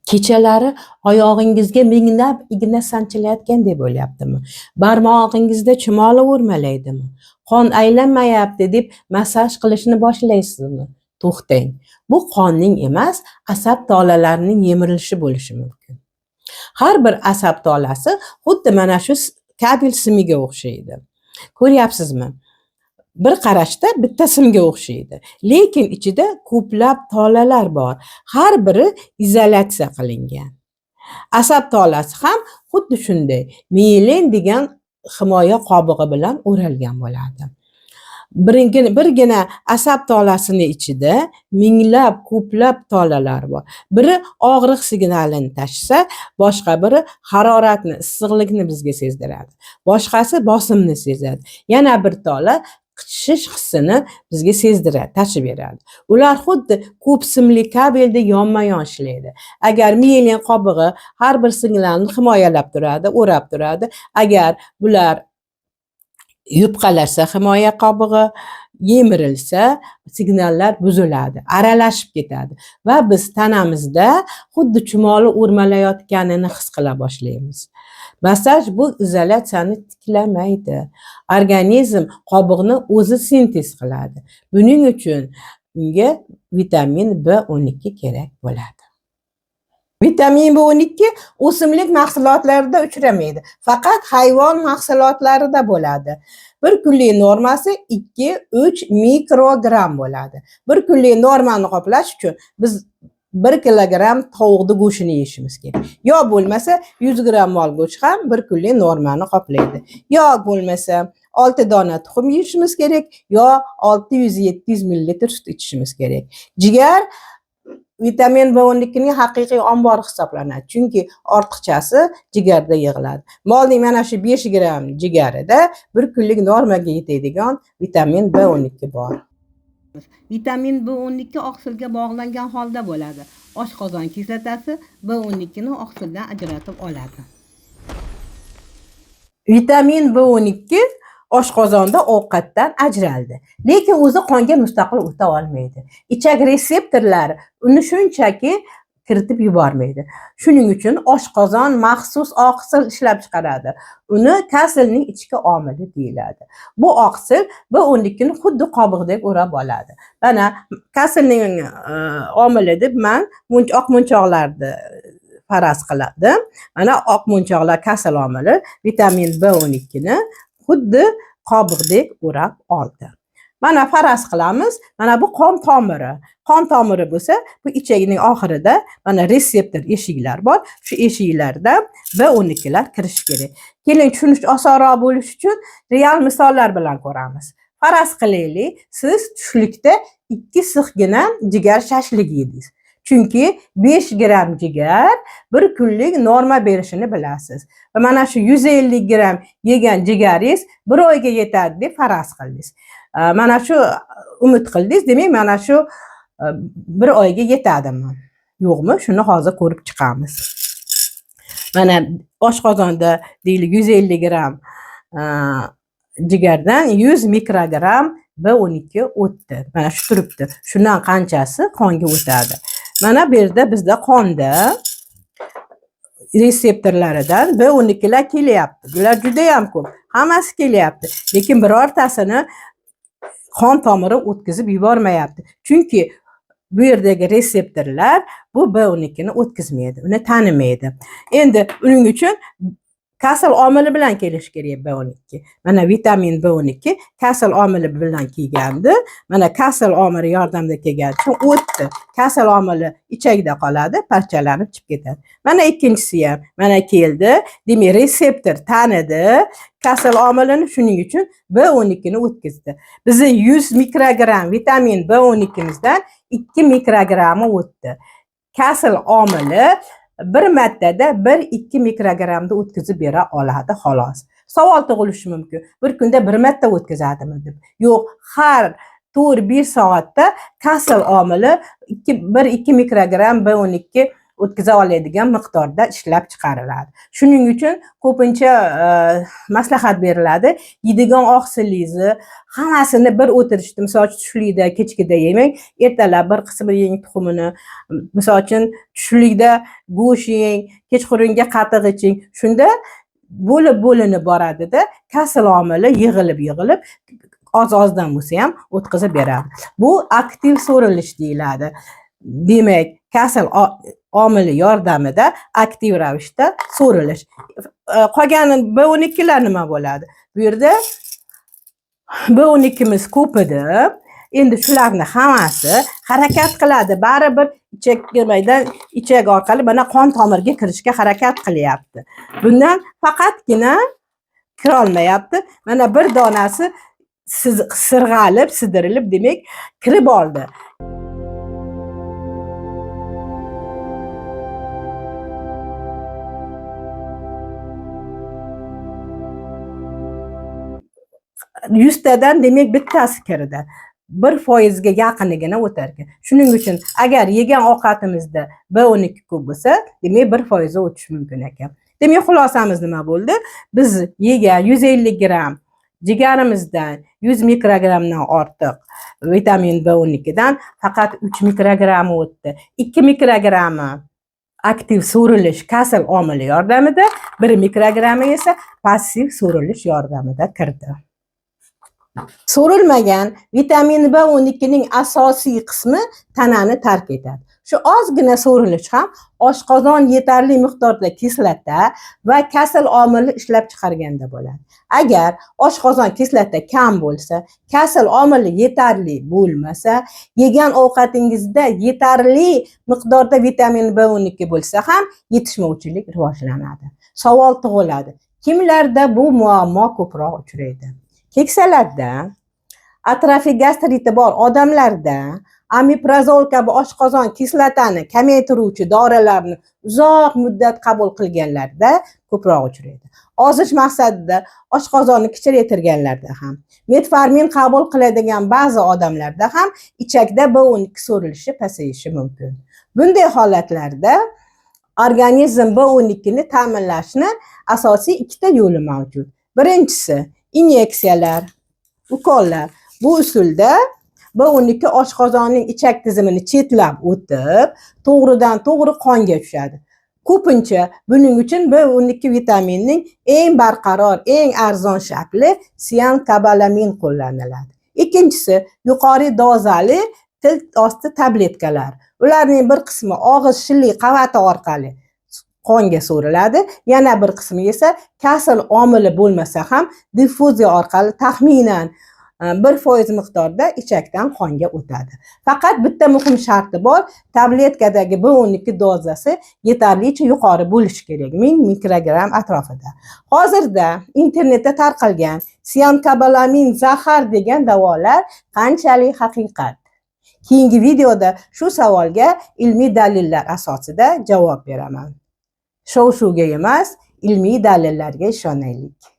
Kechalari oyog'ingizga minglab igna sanchilayotgandek bo'lyaptimi? Barmog'ingizda chumoli o'rmalaydimi? Qon aylanmayapti deb massaj qilishni boshlaysizmi? To'xtang. Bu qonning emas, asab tolalarining yemirilishi bo'lishi mumkin. Har bir asab tolasi xuddi mana shu kabel simiga o'xshaydi. Ko'ryapsizmi? Bir qarashda bitta simga o'xshaydi, lekin ichida ko'plab tolalar bor. Har biri izolyatsiya qilingan. Asab tolasi ham xuddi shunday miyelin degan himoya qobig'i bilan o'ralgan bo'ladi. Birgina asab tolasini ichida minglab ko'plab tolalar bor. Biri og'riq signalini tashisa, boshqa biri haroratni, issiqlikni bizga sezdiradi. Boshqasi bosimni sezadi. Yana bir tola qichishish hissini bizga sezdiradi, tashib beradi. Ular xuddi ko'p simli kabeldek yonma-yon ishlaydi. Agar miyelin qobig'i har bir signalni himoyalab turadi, o'rab turadi. Agar bular yupqalashsa, himoya qobig'i yemirilsa, signallar buziladi, aralashib ketadi va biz tanamizda xuddi chumoli o'rmalayotganini his qila boshlaymiz. Massaj bu izolyatsiyani tiklamaydi. Organizm qobiqni o'zi sintez qiladi. Buning uchun unga vitamin B12 kerak bo'ladi. Vitamin B12 o'simlik mahsulotlarida uchramaydi. Faqat hayvon mahsulotlarida bo'ladi. Bir kunlik normasi 2-3 mikrogram bo'ladi. Bir kunlik normani qoplash uchun biz 1 kilogram tovuqni go'shtini yeyishimiz kerak. Yo bo'lmasa 100 gram mol go'sht ham bir kunlik normani qoplaydi. Yo bo'lmasa 6 dona tuxum yeyishimiz kerak, yo 600-700 ml sut ichishimiz kerak. Jigar vitamin B12 ning haqiqiy ombori hisoblanadi. Chunki ortiqchasi jigarda yig'iladi. Molning mana shu 5 gram jigarida bir kunlik normaga yetadigan vitamin B12 bor. Vitamin B12 oqsilga bog'langan holda bo'ladi. Oshqozon kislotasi B12 ni oqsildan ajratib oladi. Vitamin B12 oshqozonda ovqatdan ajraldi, lekin o'zi qonga mustaqil o'ta olmaydi. Ichak reseptorlari uni shunchaki kiritib yubormaydi. Shuning uchun oshqozon maxsus oqsil ishlab chiqaradi. Uni kasalning ichki omili deyiladi. Bu oqsil B12 ni xuddi qobiqdek o'rab oladi. Mana kasalning omili deb men oq munchoqlarni faraz qiladim. Mana oq munchoqlar kasal omili vitamin B12 ni xuddi qobiqdek o'rab oldi. Mana faraz qilamiz, mana bu qon tomiri. Qon tomiri bo'lsa, bu ichakning oxirida mana reseptor eshiklar bor. Shu eshiklarda B12 lar kirishi kerak. Keling, tushunish osonroq bo'lishi uchun real misollar bilan ko'ramiz. Faraz qilaylik, siz tushlikda 2 sixgina jigar shashlik yedingiz. Chunki 5 gram jigar bir kunlik norma berishini bilasiz. Va mana shu 150 gram yegan jigaringiz bir oyga yetadi deb faraz qildingiz. Mana shu umid qildingiz, demak mana shu bir oyga yetadimi? Yo'qmi? Shuni hozir ko'rib chiqamiz. Mana oshqozonda deylik 150 gram jigardan 100 mikrogram B12 o'tdi. Mana shu turibdi. Shundan qanchasi qonga o'tadi? Mana bu yerda bizda qonda reseptorlaridan B12 lar kelyapti. Bular juda ham ko'p. Hammasi kelyapti. Lekin birortasini qon tomiri o'tkazib yubormayapti. Chunki bu yerdagi reseptorlar bu B12 ni o'tkazmaydi, uni tanimaydi. Endi uning uchun kasal omili bilan kelish kerak B12. Mana vitamin B12 kasal omili bilan kelgandi. Mana kasal omili yordamida kelgani uchun o'tdi. Kasal omili ichakda qoladi, parchalanib chiqib ketadi. Mana ikkinchisi ham mana keldi. Demak, reseptor tanidi kasal omilini, shuning uchun B12 ni o'tkazdi. Bizni 100 mikrogram vitamin B12 mizdan 2 mikrogrammi o'tdi. Kasal omili bir martada 1-2 mikrogramni o'tkazib bera oladi xolos. Savol tug'ilishi mumkin. Bir kunda bir marta o'tkazadimi deb. Yo'q, har 4-1 soatda kasal omili 1-2 mikrogram B12 o'tkaza oladigan miqdorda ishlab chiqariladi. Shuning uchun ko'pincha maslahat beriladi, yeydigan oqsilingizni hammasini bir o'tirishda, misol uchun tushlikda, kechkida yemang, ertalab bir qismini yeng tuxumini, misol uchun tushlikda go'sht yeng, kechqurunga qatiq iching. Shunda bo'linib boradida kasal omili yig'ilib oz-ozdan bo'lsa ham o'tkazib beradi. Bu aktiv so'rilish deyiladi. Demak, kasal omili yordamida aktiv ravishda so'rilish. Qolgani B12lar nima bo'ladi? Bu yerda B12miz ko'p edi. Endi shularni hammasi harakat qiladi. Baribir ichak orqali mana qon tomirga kirishga harakat qilyapti. Bundan faqatgina kira olmayapti. Mana bir donasi sirg'alib, sidirilib, demak, kirib oldi. Yuztadan demak bittasi kirdi. 1%ga yaqinigina o'tar ekan. Shuning uchun agar yegan ovqatimizda B12 ko'p bo'lsa, demak 1% o'tish mumkin ekan. Demak, xulosamiz nima bo'ldi? Biz yegan 150 gram jigarimizdan 100 mikrogramdan ortiq vitamin B12 dan faqat 3 mikrogrammi o'tdi. 2 mikrogrammi aktiv so'rilish kasal omili yordamida, 1 mikrogrammi esa passiv so'rilish yordamida kirdi. So'rilmagan vitamin B12 ning asosiy qismi tanani tark etadi. Shu ozgina so'rilish ham oshqozon yetarli miqdorda kislota va kasal omili ishlab chiqarganda bo'ladi. Agar oshqozon kislota kam bo'lsa, kasal omili yetarli bo'lmasa, yegan ovqatingizda yetarli miqdorda vitamin B12 bo'lsa ham yetishmovchilik rivojlanadi. Savol tug'iladi. Kimlarda bu muammo ko'proq uchraydi? Keksalarda, atrofik gastriti bor odamlarda omeprazol kabi oshqozon kislotani kamaytiruvchi dorilarni uzoq muddat qabul qilganlarda ko'proq uchraydi. Ozish maqsadida oshqozonni kichraytirganlarda ham, metformin qabul qiladigan ba'zi odamlarda ham ichakda B12 so'rilishi pasayishi mumkin. Bunday holatlarda organizm B12 ni ta'minlashni asosiy ikkita yo'li mavjud. Birinchisi inyeksiyalar, ukollar. Bu usulda B12 oshqozonning ichak tizimini chetlab o'tib, to'g'ridan to'g'ri qonga tushadi. Ko'pincha buning uchun B12 vitaminining eng barqaror, eng arzon shakli siankobalamin qo'llaniladi. Ikkinchisi yuqori dozali til osti tabletkalar. Ularning bir qismi og'iz shillik qavati orqali qonga so'riladi, yana bir qismi esa kasal omili bo'lmasa ham diffuziya orqali taxminan 1% miqdorda ichakdan qonga o'tadi. Faqat bitta muhim sharti bor, tabletkadagi B12 dozasi yetarlicha yuqori bo'lishi kerak, 1000 mikrogram atrofida. Hozirda internetda tarqalgan siankobalamin zahar degan davolar qanchalik haqiqat? Keyingi videoda shu savolga ilmiy dalillar asosida javob beraman. Shov-shuvga emas, ilmiy dalillarga ishonaylik.